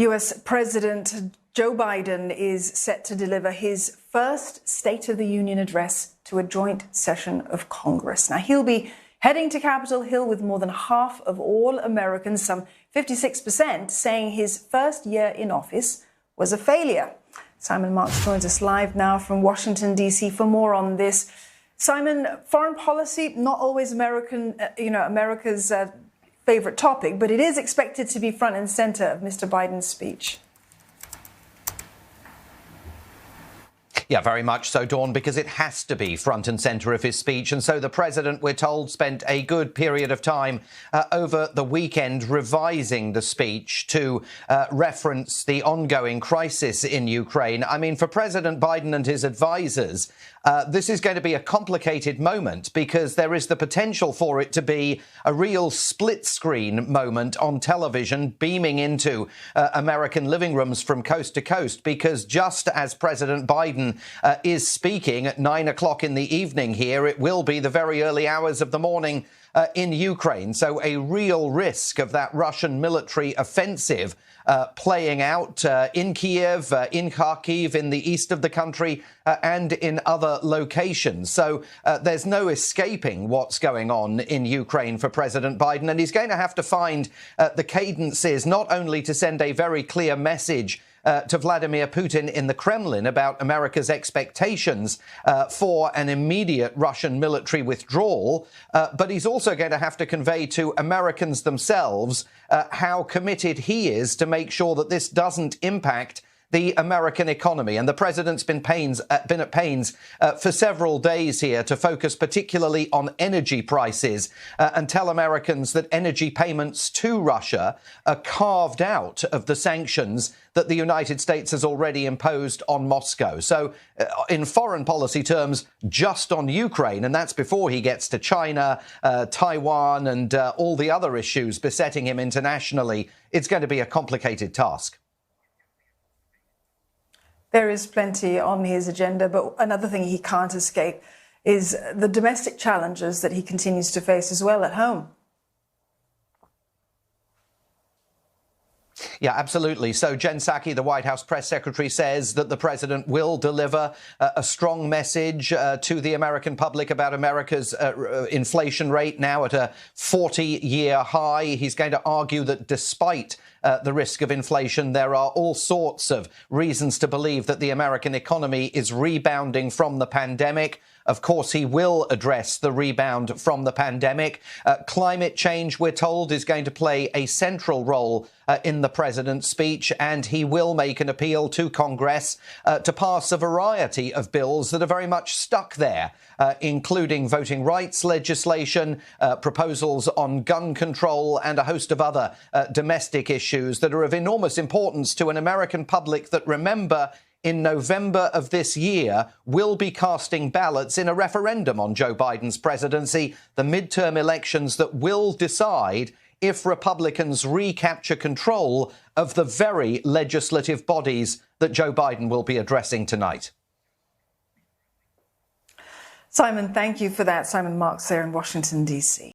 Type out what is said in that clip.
US President Joe Biden is set to deliver his first State of the Union address to a joint session of Congress. Now, he'll be heading to Capitol Hill with more than half of all Americans, some 56%, saying his first year in office was a failure. Simon Marks joins us live now from Washington, D.C. for more on this. Simon, foreign policy, not always America's favorite topic, but it is expected to be front and center of Mr. Biden's speech. Yeah, very much so, Dawn, because it has to be front and centre of his speech. And so the president, we're told, spent a good period of time over the weekend revising the speech to reference the ongoing crisis in Ukraine. I mean, for President Biden and his advisers, this is going to be a complicated moment because there is the potential for it to be a real split-screen moment on television, beaming into American living rooms from coast to coast, because just as President Biden is speaking at 9 o'clock in the evening here, it will be the very early hours of the morning in Ukraine. So a real risk of that Russian military offensive playing out in Kiev, in Kharkiv, in the east of the country, and in other locations. So there's no escaping what's going on in Ukraine for President Biden, and he's going to have to find the cadences not only to send a very clear message to Vladimir Putin in the Kremlin about America's expectations for an immediate Russian military withdrawal, but he's also going to have to convey to Americans themselves how committed he is to make sure that this doesn't impact the American economy. And the president's been at pains for several days here to focus particularly on energy prices and tell Americans that energy payments to Russia are carved out of the sanctions that the United States has already imposed on Moscow. So in foreign policy terms, just on Ukraine, and that's before he gets to China, Taiwan, and all the other issues besetting him internationally, it's going to be a complicated task. There is plenty on his agenda, but another thing he can't escape is the domestic challenges that he continues to face as well at home. Yeah, absolutely. So Jen Psaki, the White House press secretary, says that the president will deliver a strong message to the American public about America's inflation rate now at a 40-year high. He's going to argue that despite the risk of inflation, there are all sorts of reasons to believe that the American economy is rebounding from the pandemic. Of course, he will address the rebound from the pandemic. Climate change, we're told, is going to play a central role in the president's speech, and he will make an appeal to Congress to pass a variety of bills that are very much stuck there, including voting rights legislation, proposals on gun control, and a host of other domestic issues that are of enormous importance to an American public that, remember, in November of this year, will be casting ballots in a referendum on Joe Biden's presidency, the midterm elections that will decide if Republicans recapture control of the very legislative bodies that Joe Biden will be addressing tonight. Simon, thank you for that. Simon Marks there in Washington, D.C.